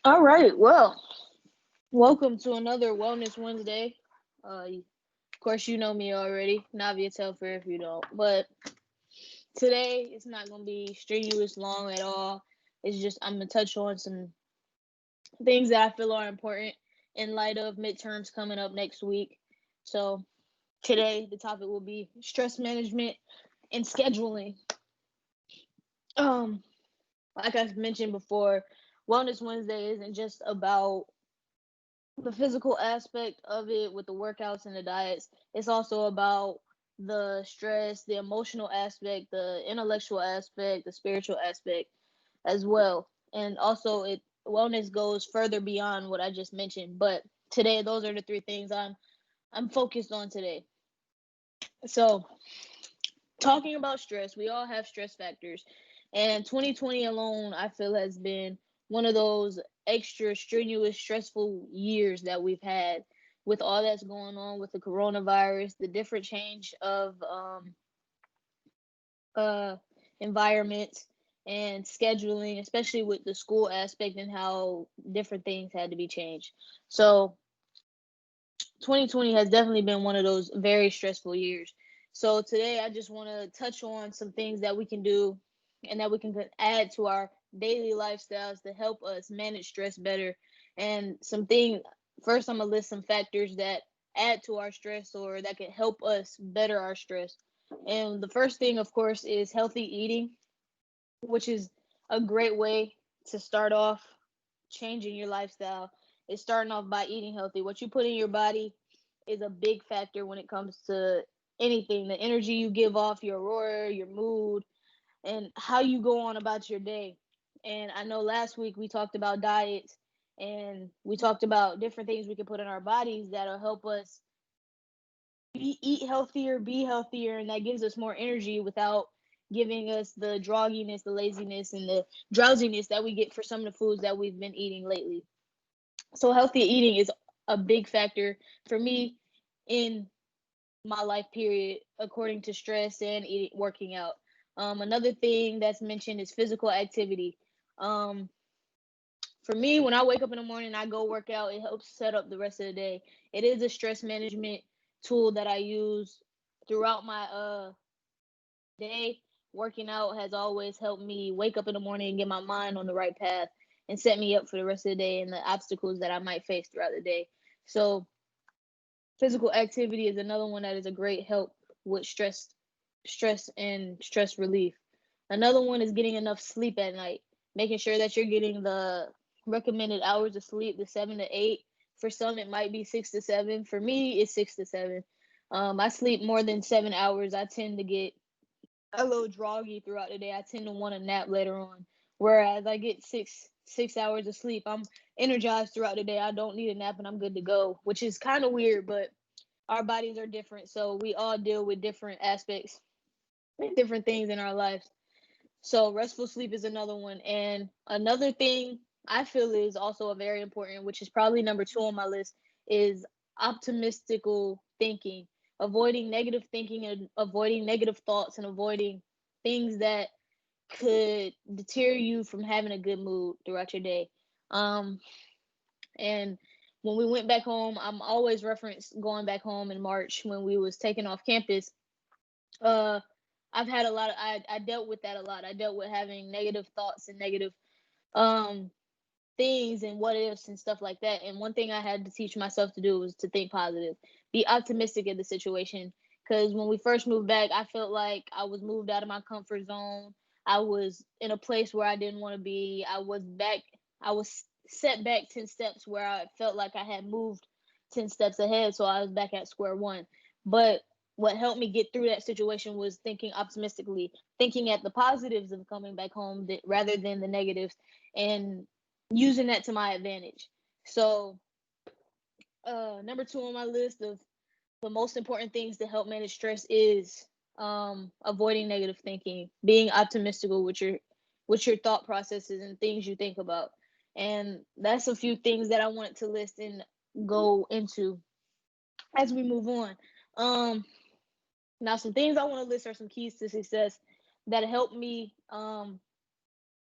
All right. Well, welcome to another Wellness Wednesday. Of course, you know me already, Navia Telfer, if you don't. But today, it's not going to be strenuous long at all. It's just I'm going to touch on some things that I feel are important in light of midterms coming up next week. So today, the topic will be stress management and scheduling. Um, like I mentioned before, Wellness Wednesday isn't just about the physical aspect of it with the workouts and the diets. It's also about the stress, the emotional aspect, the intellectual aspect, the spiritual aspect as well. And also it wellness goes further beyond what I just mentioned. But today those are the three things I'm focused on today. So talking about stress, we all have stress factors. And 2020 alone, I feel, has been one of those extra strenuous, stressful years that we've had with all that's going on with the coronavirus, the different change of uh, environments and scheduling, especially with the school aspect and how different things had to be changed. So 2020 has definitely been one of those very stressful years. So today I just want to touch on some things that we can do and that we can add to our daily lifestyles to help us manage stress better. And something first I'm going to list some factors that add to our stress or that can help us better our stress. And the first thing of course is healthy eating, which is a great way to start off changing your lifestyle. Is starting off by eating healthy. What you put in your body is a big factor when it comes to anything. The energy you give off, your aura, your mood, and how you go on about your day. And I know last week we talked about diets and we talked about different things we can put in our bodies that'll help us eat healthier, be healthier, and that gives us more energy without giving us the drogginess, the laziness, and the drowsiness that we get for some of the foods that we've been eating lately. So healthy eating is a big factor for me in my life period, according to stress and eating, working out. Another thing that's mentioned is physical activity. Um, for me, when I wake up in the morning, I go work out. It helps set up the rest of the day. It is a stress management tool that I use throughout my day. Working out has always helped me wake up in the morning and get my mind on the right path and set me up for the rest of the day and the obstacles that I might face throughout the day. So physical activity is another one that is a great help with stress and stress relief. Another one is getting enough sleep at night, making sure that you're getting the recommended hours of sleep, the 7 to 8. For some, it might be 6 to 7. For me, it's 6 to 7. I sleep more than 7 hours. I tend to get a little droggy throughout the day. I tend to want to nap later on. Whereas I get six hours of sleep, I'm energized throughout the day. I don't need a nap and I'm good to go, which is kind of weird, but our bodies are different, so we all deal with different aspects and different things in our lives. So restful sleep is another one, and another thing I feel is also a very important, which is probably number 2 on my list, is optimistical thinking, avoiding negative thinking and avoiding negative thoughts and avoiding things that could deter you from having a good mood throughout your day. Um, and when we went back home, I'm always reference going back home in March when we was taking off campus. Uh, I've had a lot of I dealt with that a lot. I dealt with having negative thoughts and negative um things and what ifs and stuff like that. And one thing I had to teach myself to do was to think positive, be optimistic in the situation. Because when we first moved back, I felt like I was moved out of my comfort zone. I was in a place where I didn't want to be. I was set back 10 steps where I felt like I had moved 10 steps ahead. So I was back at square one. But what helped me get through that situation was thinking optimistically, thinking at the positives of coming back home rather than the negatives, and using that to my advantage. So, number 2 on my list of the most important things to help manage stress is avoiding negative thinking, being optimistical with your thought processes and things you think about. And that's a few things that I wanted to list and go into as we move on. Um, Now, some things I want to list are some keys to success that help me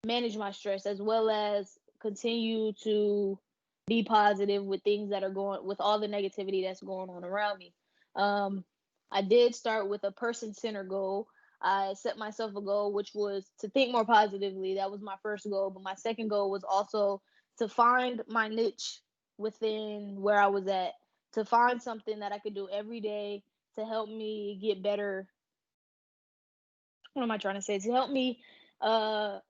manage my stress as well as continue to be positive with things that are going with all the negativity that's going on around me. Um, I did start with a person-centered goal. I set myself a goal which was to think more positively. That was my first goal, but my second goal was also to find my niche within where I was at, to find something that I could do every day to help me get better. What am I trying to say? To help me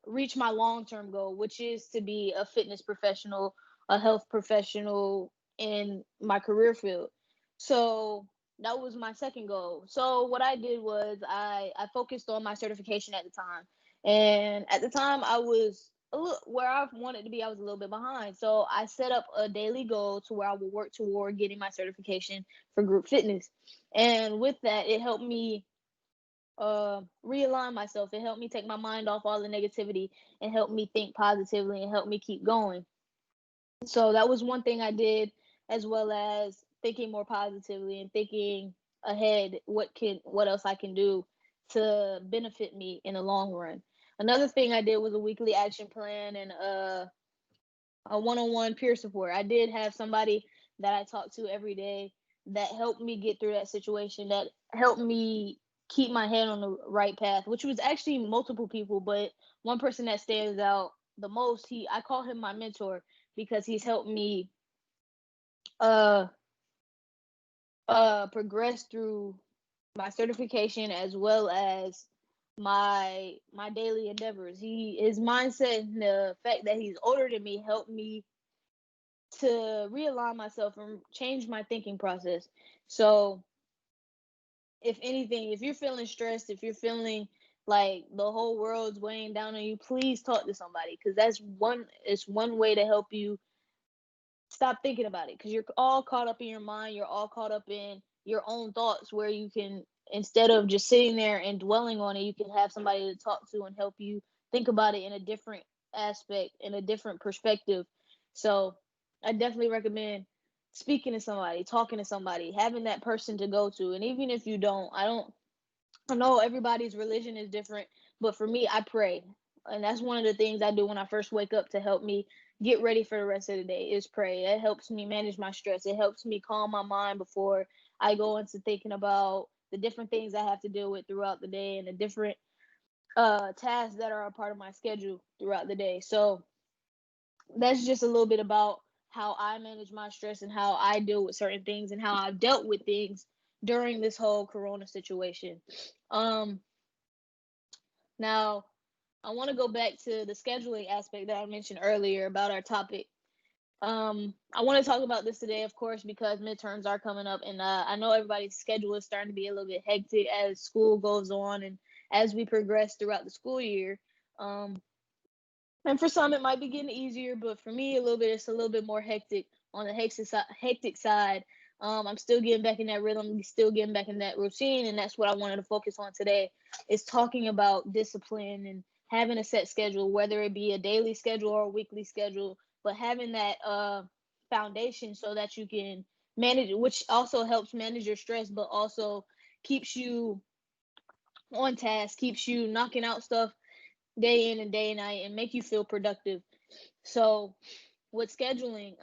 reach my long-term goal, which is to be a fitness professional, a health professional in my career field. So that was my second goal. So what I did was I focused on my certification at the time. And at the time I was a little, where I wanted to be, I was a little bit behind. So I set up a daily goal to where I would work toward getting my certification for group fitness. And with that, it helped me realign myself. It helped me take my mind off all the negativity and help me think positively and help me keep going. So that was one thing I did, as well as thinking more positively and thinking ahead what else I can do to benefit me in the long run. Another thing I did was a weekly action plan and a one-on-one peer support. I did have somebody that I talked to every day that helped me get through that situation, that helped me keep my head on the right path, which was actually multiple people, but one person that stands out the most, he I call him my mentor because he's helped me uh progress through my certification as well as my daily endeavors. His mindset and the fact that he's older than me helped me to realign myself and change my thinking process. So, if anything, if you're feeling stressed, if you're feeling like the whole world's weighing down on you, please talk to somebody because it's one way to help you stop thinking about it because you're all caught up in your mind, you're all caught up in your own thoughts where you can instead of just sitting there and dwelling on it, you can have somebody to talk to and help you think about it in a different aspect, in a different perspective. So I definitely recommend speaking to somebody, talking to somebody, having that person to go to. And even if you don't, I know everybody's religion is different, but for me, I pray. And that's one of the things I do when I first wake up to help me get ready for the rest of the day is pray. It helps me manage my stress. It helps me calm my mind before I go into thinking about the different things I have to deal with throughout the day and the different tasks that are a part of my schedule throughout the day. So that's just a little bit about how I manage my stress and how I deal with certain things and how I've dealt with things during this whole corona situation. Um Now I want to go back to the scheduling aspect that I mentioned earlier about our topic. I want to talk about this today, of course, because midterms are coming up, and I know everybody's schedule is starting to be a little bit hectic as school goes on and as we progress throughout the school year. Um, and for some, it might be getting easier, but for me, it's a little bit more hectic on the hectic side. I'm still getting back in that rhythm, still getting back in that routine, and that's what I wanted to focus on today. Is talking about discipline and having a set schedule, whether it be a daily schedule or a weekly schedule, but having that foundation so that you can manage, which also helps manage your stress, but also keeps you on task, keeps you knocking out stuff day in and day and night and make you feel productive. So with scheduling,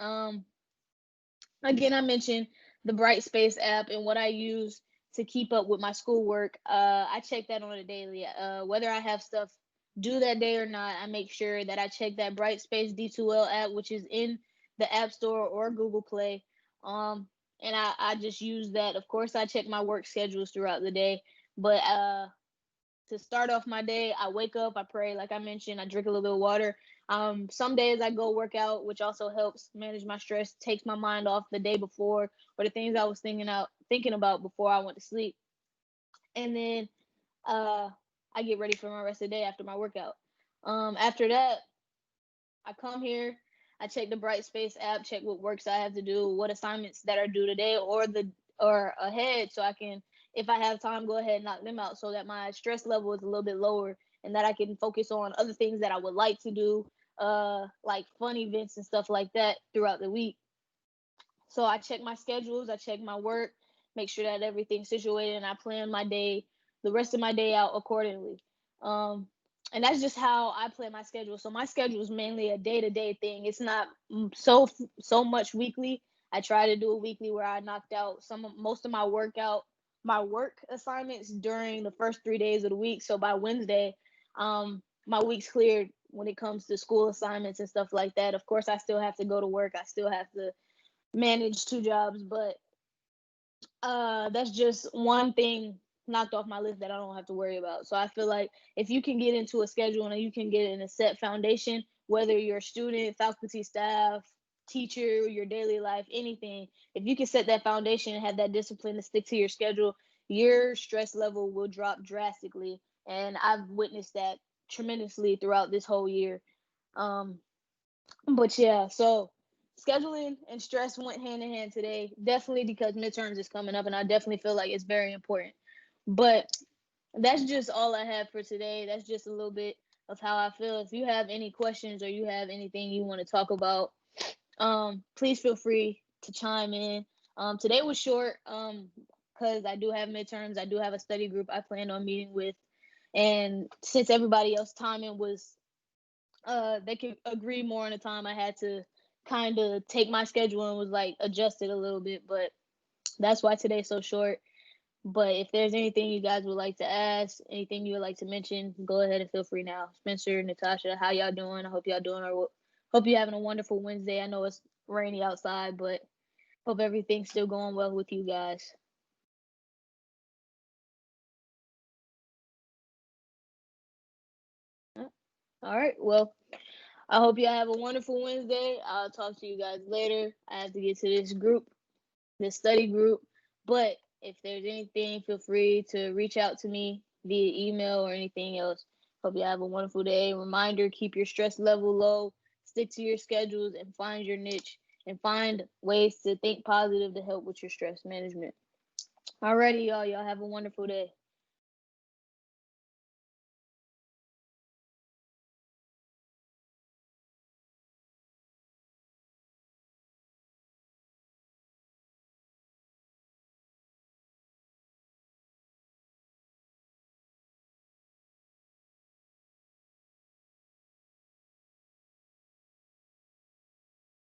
again, I mentioned the Brightspace app and what I use to keep up with my schoolwork. I check that on a daily. Whether I have stuff due that day or not, I make sure that I check that Brightspace D2L app, which is in the App Store or Google Play. And I just use that. Of course, I check my work schedules throughout the day, but to start off my day, I wake up, I pray, like I mentioned, I drink a little bit of water. Some days I go work out, which also helps manage my stress, takes my mind off the day before or the things I was thinking about before I went to sleep. And then uh, I get ready for my rest of the day after my workout. After that, I come here, I check the Brightspace app, check what works I have to do, what assignments that are due today or ahead, so I can, if I have time, go ahead and knock them out, so that my stress level is a little bit lower, and that I can focus on other things that I would like to do, like fun events and stuff like that throughout the week. So I check my schedules, I check my work, make sure that everything's situated, and I plan my day, the rest of my day out accordingly. Um, and that's just how I play my schedule. So my schedule is mainly a day-to-day thing. It's not so much weekly. I try to do a weekly where I knocked out most of my work assignments during the first 3 days of the week. So by Wednesday, my week's cleared when it comes to school assignments and stuff like that. Of course, I still have to go to work. I still have to manage 2 jobs, but that's just one thing knocked off my list that I don't have to worry about. So I feel like if you can get into a schedule and you can get in a set foundation, whether you're a student, faculty, staff, teacher, your daily life, anything, if you can set that foundation and have that discipline to stick to your schedule, your stress level will drop drastically. And I've witnessed that tremendously throughout this whole year. Um, but yeah, so scheduling and stress went hand in hand today. Definitely because midterms is coming up, and I definitely feel like it's very important. But that's just all I have for today. That's just a little bit of how I feel. If you have any questions or you have anything you want to talk about, please feel free to chime in. Today was short, because I do have midterms. I do have a study group I plan on meeting with, and since everybody else timing was they could agree more on the time. I had to kind of take my schedule and was like adjust it a little bit, but that's why today's so short. But if there's anything you guys would like to ask, anything you would like to mention, go ahead and feel free now. Spencer, Natasha, how y'all doing? I hope y'all doing or hope you're having a wonderful Wednesday. I know it's rainy outside, but hope everything's still going well with you guys. All right. Well, I hope y'all have a wonderful Wednesday. I'll talk to you guys later. I have to get to this study group. But if there's anything, feel free to reach out to me via email or anything else. Hope you have a wonderful day. Reminder, keep your stress level low, stick to your schedules, and find your niche and find ways to think positive to help with your stress management. Alrighty, y'all. Y'all have a wonderful day.